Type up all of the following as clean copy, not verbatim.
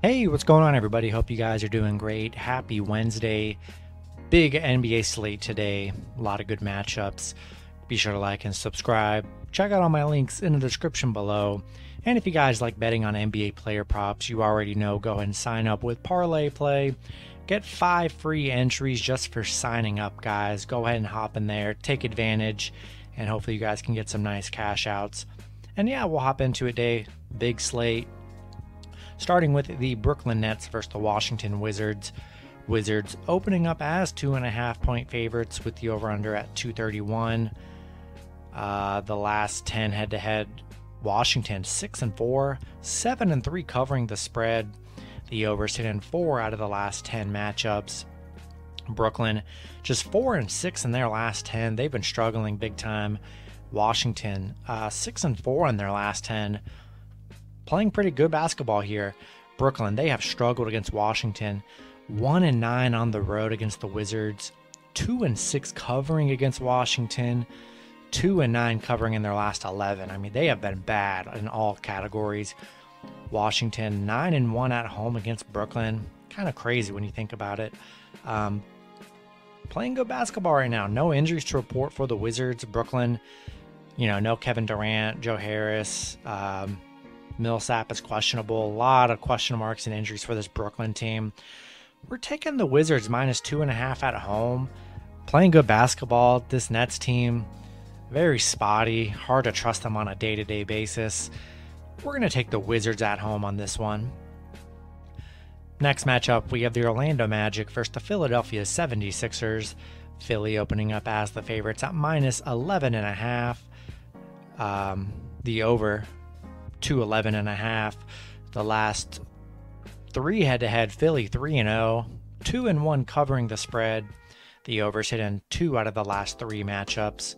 Hey, what's going on, everybody? Hope you guys are doing great. Happy Wednesday. Big NBA slate today. A lot of good matchups. Be sure to like and subscribe. Check out all my links in the description below. And if you guys like betting on NBA player props, you already know, go ahead and sign up with ParlayPlay. Get 5 free entries just for signing up, guys. Go ahead and hop in there, take advantage, and hopefully you guys can get some nice cash outs. And yeah, we'll hop into it today. Big slate. Starting with the Brooklyn Nets versus the Washington Wizards. Wizards opening up as 2.5 point favorites with the over-under at 231. The last 10 head-to-head, Washington 6-4, 7-3 covering the spread. The over sit in 4 out of the last 10 matchups. Brooklyn just 4-6 in their last 10. They've been struggling big time. Washington 6-4 in their last 10. Playing pretty good basketball here. Brooklyn, they have struggled against Washington. 1-9 on the road against the Wizards. 2-6 covering against Washington. 2-9 covering in their last 11. I mean, they have been bad in all categories. Washington 9-1 at home against Brooklyn. Kind of crazy when you think about it. Playing good basketball right now. No injuries to report for the Wizards. Brooklyn, no Kevin Durant, Joe Harris. Millsap is questionable. A lot of question marks and injuries for this Brooklyn team. We're taking the Wizards minus 2.5 at home. Playing good basketball. This Nets team, very spotty. Hard to trust them on a day-to-day basis. We're going to take the Wizards at home on this one. Next matchup, we have the Orlando Magic versus the Philadelphia 76ers. Philly opening up as the favorites at minus 11.5. The over 211.5. The last 3 head-to-head, Philly 3-0, 2-1 covering the spread. The overs hit in 2 out of the last 3 matchups.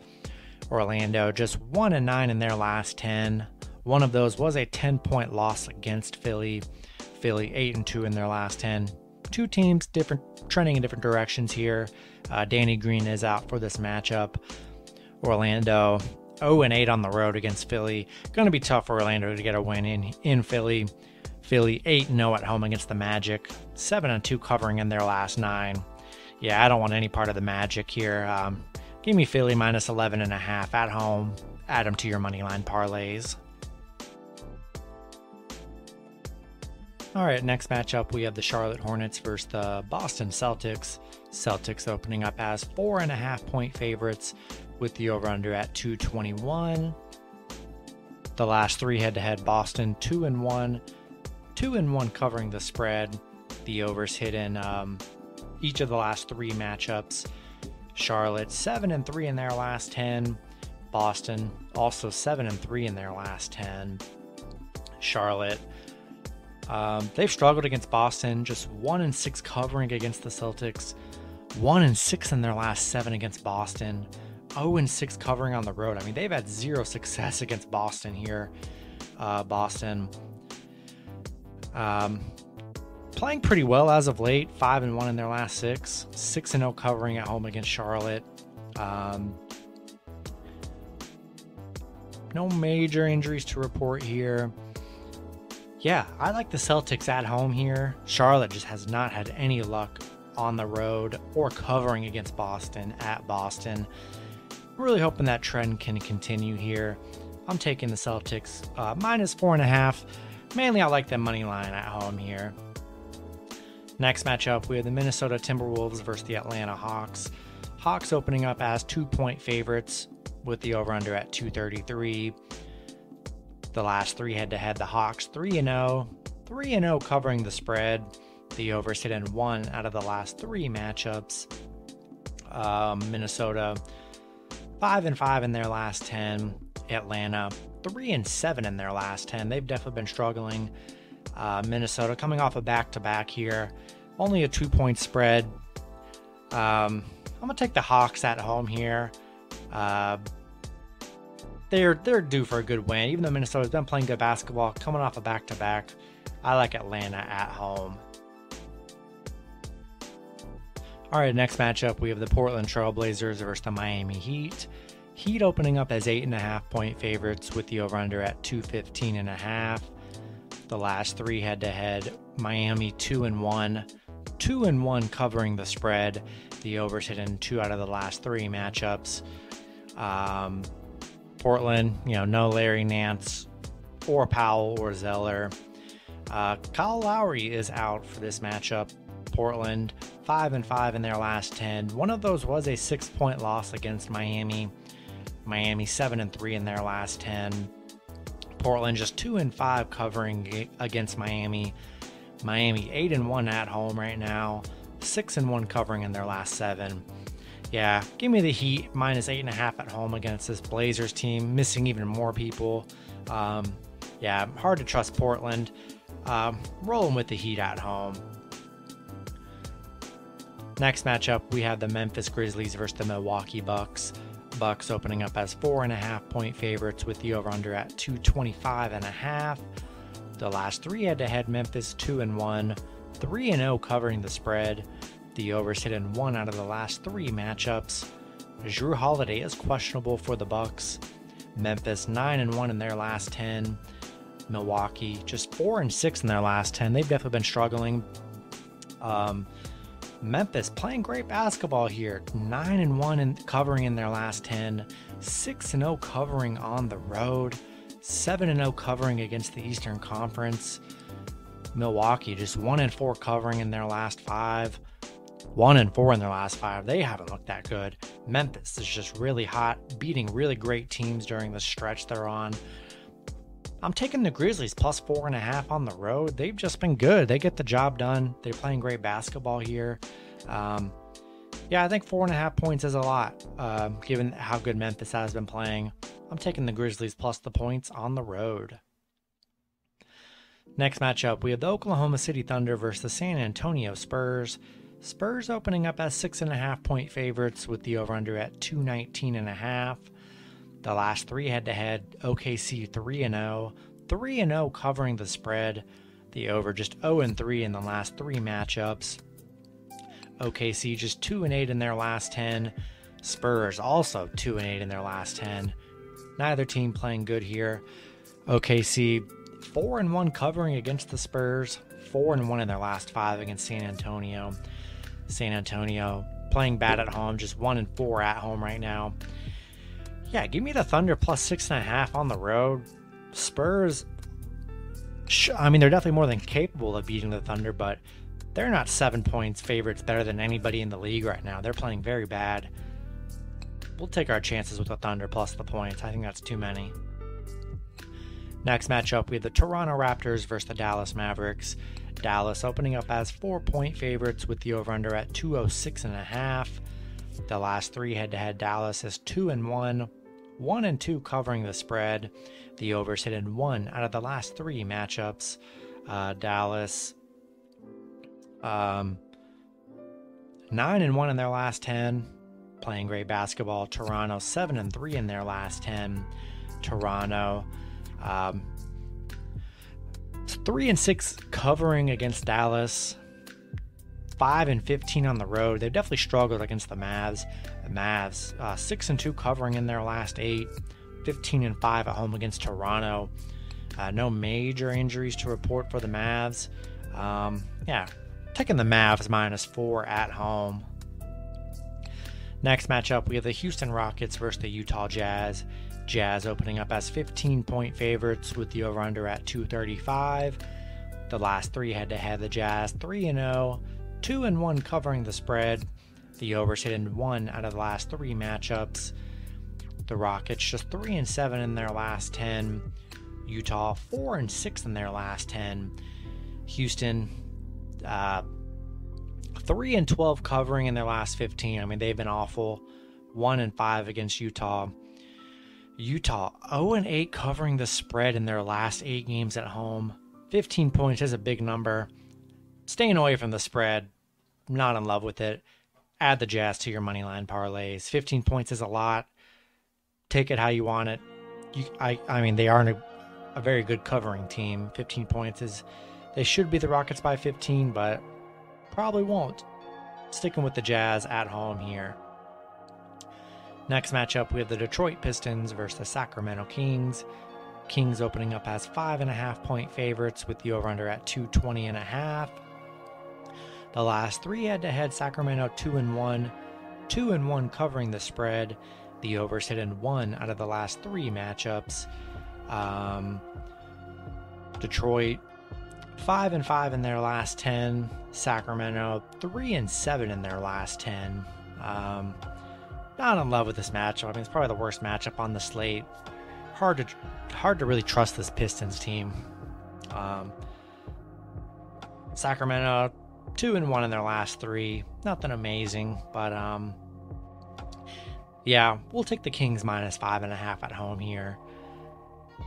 Orlando just 1-9 in their last 10. One of those was a 10-point loss against Philly. Philly 8-2 in their last 10. Two teams trending in different directions here. Danny Green is out for this matchup. Orlando 0-8 on the road against Philly. Going to be tough for Orlando to get a win in Philly. Philly 8-0 at home against the Magic. 7-2 covering in their last 9. Yeah, I don't want any part of the Magic here. Give me Philly minus 11.5 at home. Add them to your money line parlays. All right, next matchup, we have the Charlotte Hornets versus the Boston Celtics. Celtics opening up as 4.5 point favorites with the over-under at 221. The last 3 head-to-head, Boston 2-1, 2-1 covering the spread. The overs hit in each of the last 3 matchups. Charlotte 7-3 in their last 10. Boston also 7-3 in their last 10. Charlotte, they've struggled against Boston, just 1-6 covering against the Celtics. 1-6 in their last 7 against Boston. 0-6 covering on the road. I mean, they've had 0 success against Boston here. Boston playing pretty well as of late. 5-1 in their last 6. 6-0 covering at home against Charlotte. No major injuries to report here. Yeah, I like the Celtics at home here. Charlotte just has not had any luck on the road or covering against Boston at Boston. Really hoping that trend can continue here. I'm taking the Celtics minus 4.5. Mainly I like the money line at home here. Next matchup, we have the Minnesota Timberwolves versus the Atlanta Hawks. Hawks opening up as 2-point favorites with the over-under at 233. The last 3 head-to-head, the Hawks 3-0, 3-0 covering the spread. The over sit in 1 out of the last 3 matchups. Minnesota 5-5 in their last 10. Atlanta 3-7 in their last 10. They've definitely been struggling. Minnesota coming off a back-to-back here. Only a 2-point spread. I'm going to take the Hawks at home here. They're due for a good win. Even though Minnesota's been playing good basketball, coming off a back-to-back, I like Atlanta at home. All right, next matchup, we have the Portland Trail Blazers versus the Miami Heat. Heat opening up as 8.5 point favorites with the over-under at 215.5. The last 3 head-to-head, Miami 2-1. 2-1 covering the spread. The over's hit in 2 out of the last 3 matchups. Portland, no Larry Nance or Powell or Zeller. Kyle Lowry is out for this matchup. Portland 5-5 in their last 10. One of those was a 6-point loss against Miami. Miami 7-3 in their last 10. Portland just 2-5 covering against Miami. Miami 8-1 at home right now. 6-1 covering in their last 7. Yeah, give me the Heat minus 8.5 at home against this Blazers team, missing even more people. Yeah, hard to trust Portland. Rolling with the Heat at home. Next matchup, we have the Memphis Grizzlies versus the Milwaukee Bucks. Bucks opening up as 4.5-point favorites with the over-under at 225.5. The last 3 head-to-head, Memphis 2-1, 3-0 covering the spread. The overs hit in 1 out of the last 3 matchups. Jrue Holiday is questionable for the Bucks. Memphis 9-1 in their last 10. Milwaukee just 4-6 in their last 10. They've definitely been struggling. Memphis playing great basketball here. 9-1 in covering in their last 10. 6-0 covering on the road. 7-0 covering against the Eastern Conference. Milwaukee just 1-4 covering in their last 5. 1-4 in their last 5. They haven't looked that good. Memphis is just really hot, beating really great teams during the stretch they're on. I'm taking the Grizzlies plus 4.5 on the road. They've just been good. They get the job done. They're playing great basketball here. Yeah, I think 4.5 points is a lot, given how good Memphis has been playing. I'm taking the Grizzlies plus the points on the road. Next matchup, we have the Oklahoma City Thunder versus the San Antonio Spurs. Spurs opening up as 6.5-point favorites with the over-under at 219.5. The last 3 head-to-head, OKC 3-0. 3-0 covering the spread. The over just 0-3 in the last 3 matchups. OKC just 2-8 in their last 10. Spurs also 2-8 in their last 10. Neither team playing good here. OKC 4-1 covering against the Spurs. 4-1 in their last 5 against San Antonio. San Antonio playing bad at home, just 1-4 at home right now. Yeah, give me the Thunder plus 6.5 on the road. Spurs, I mean, they're definitely more than capable of beating the Thunder, but they're not 7 points favorites better than anybody in the league right now. They're playing very bad. We'll take our chances with the Thunder plus the points. I think that's too many. Next matchup, we have the Toronto Raptors versus the Dallas Mavericks. Dallas opening up as 4-point favorites with the over-under at 206.5. The last 3 head-to-head, Dallas is 2-1, 1-2 covering the spread. The overs hit in 1 out of the last 3 matchups. Dallas 9-1 in their last 10, playing great basketball. Toronto 7-3 in their last 10. Toronto 3-6 covering against Dallas. 5-15 on the road. They've definitely struggled against the Mavs. The Mavs 6-2 covering in their last 8. 15-5 at home against Toronto. No major injuries to report for the Mavs. Yeah, taking the Mavs -4 at home. Next matchup, we have the Houston Rockets versus the Utah Jazz. Jazz opening up as 15-point favorites with the over-under at 235. The last 3 head-to-head, the Jazz 3-0, 2-1 covering the spread. The overs hit in 1 out of the last 3 matchups. The Rockets just 3-7 in their last 10. Utah 4-6 in their last 10. Houston 3-12 covering in their last 15. I mean, they've been awful. 1-5 against Utah. Utah 0-8 covering the spread in their last 8 games at home. 15 points is a big number. Staying away from the spread, not in love with it. Add the Jazz to your moneyline parlays. 15 points is a lot. Take it how you want it. I mean, they aren't a very good covering team. 15 points is, they should be the Rockets by 15, but probably won't. Sticking with the Jazz at home here. Next matchup, we have the Detroit Pistons versus the Sacramento Kings. Kings opening up as 5.5-point favorites with the over-under at 220.5. The last 3 head-to-head, Sacramento 2-1, 2-1 covering the spread. The overs hit in 1 out of the last 3 matchups. Detroit 5-5 in their last 10. Sacramento 3-7 in their last 10. Not in love with this matchup. I mean, it's probably the worst matchup on the slate. Hard to really trust this Pistons team. Sacramento 2-1 in their last 3. Nothing amazing, but yeah, we'll take the Kings minus 5.5 at home here.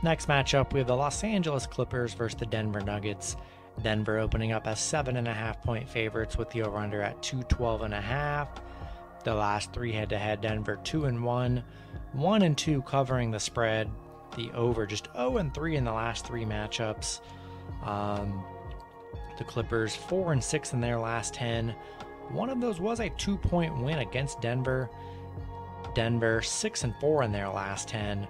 Next matchup, we have the Los Angeles Clippers versus the Denver Nuggets. Denver opening up as 7.5-point favorites with the over-under at 212.5. The last 3 head-to-head, Denver 2-1, 1-2 covering the spread. The over just 0-3 in the last 3 matchups. The Clippers 4-6 in their last 10. One of those was a 2-point win against Denver. Denver 6-4 in their last 10.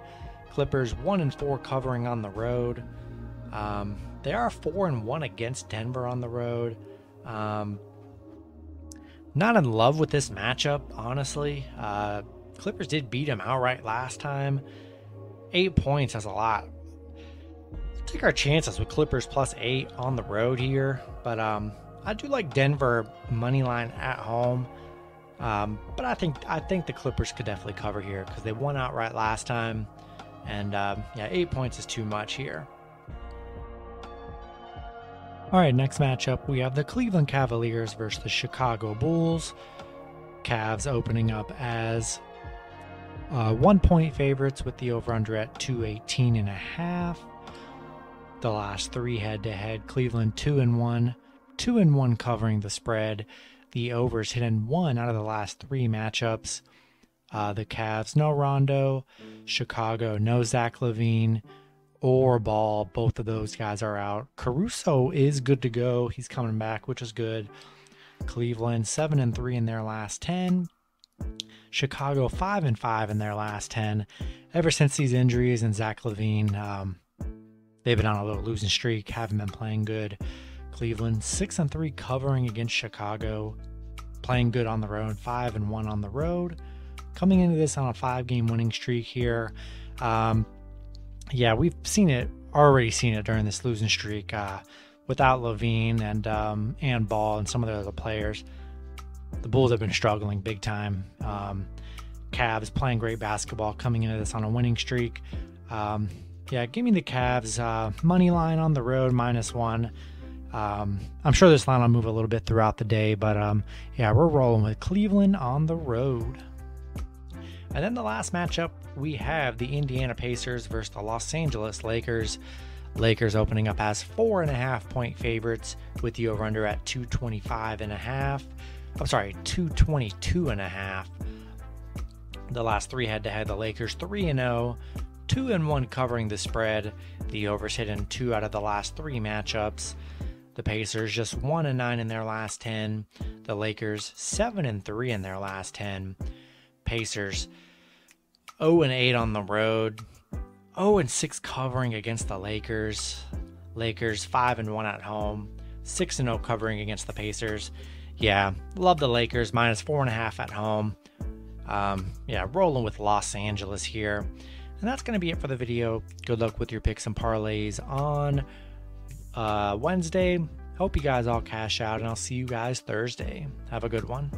Clippers 1-4 covering on the road. They are 4-1 against Denver on the road. Not in love with this matchup, honestly. Clippers did beat them outright last time. 8 points is a lot. Let's take our chances with Clippers plus 8 on the road here. But I do like Denver money line at home. But I think the Clippers could definitely cover here because they won outright last time. And yeah, 8 points is too much here. All right, next matchup, we have the Cleveland Cavaliers versus the Chicago Bulls. Cavs opening up as 1-point favorites with the over-under at 218.5. The last 3 head-to-head, Cleveland 2-1, 2-1 covering the spread. The overs hit in 1 out of the last 3 matchups. The Cavs, no Rondo. Chicago, no Zach LaVine or Ball. Both of those guys are out. Caruso is good to go. He's coming back, which is good. Cleveland 7-3 in their last 10. Chicago 5-5 in their last 10. Ever since these injuries and Zach LaVine, they've been on a little losing streak, haven't been playing good. Cleveland 6-3 covering against Chicago, playing good on the road, 5-1 on the road. Coming into this on a 5-game winning streak here. Yeah, we've already seen it during this losing streak without LaVine and Ball and some of the other players. The Bulls have been struggling big time. Cavs playing great basketball coming into this on a winning streak. Yeah, give me the Cavs money line on the road -1. I'm sure this line will move a little bit throughout the day, but yeah, we're rolling with Cleveland on the road. And then the last matchup, we have the Indiana Pacers versus the Los Angeles Lakers. Lakers opening up as 4.5-point favorites with the over-under at 225.5. I'm sorry, 222.5. The last 3 head-to-head, the Lakers 3-0, 2-1 covering the spread. The overs hit in 2 out of the last 3 matchups. The Pacers just 1-9 in their last 10. The Lakers 7-3 in their last 10. Pacers 0-8 on the road. 0-6 covering against the Lakers. Lakers 5-1 at home. 6-0 covering against the Pacers. Yeah, love the Lakers -4.5 at home. Yeah, rolling with Los Angeles here. And that's going to be it for the video. Good luck with your picks and parlays on Wednesday. Hope you guys all cash out, and I'll see you guys Thursday. Have a good one.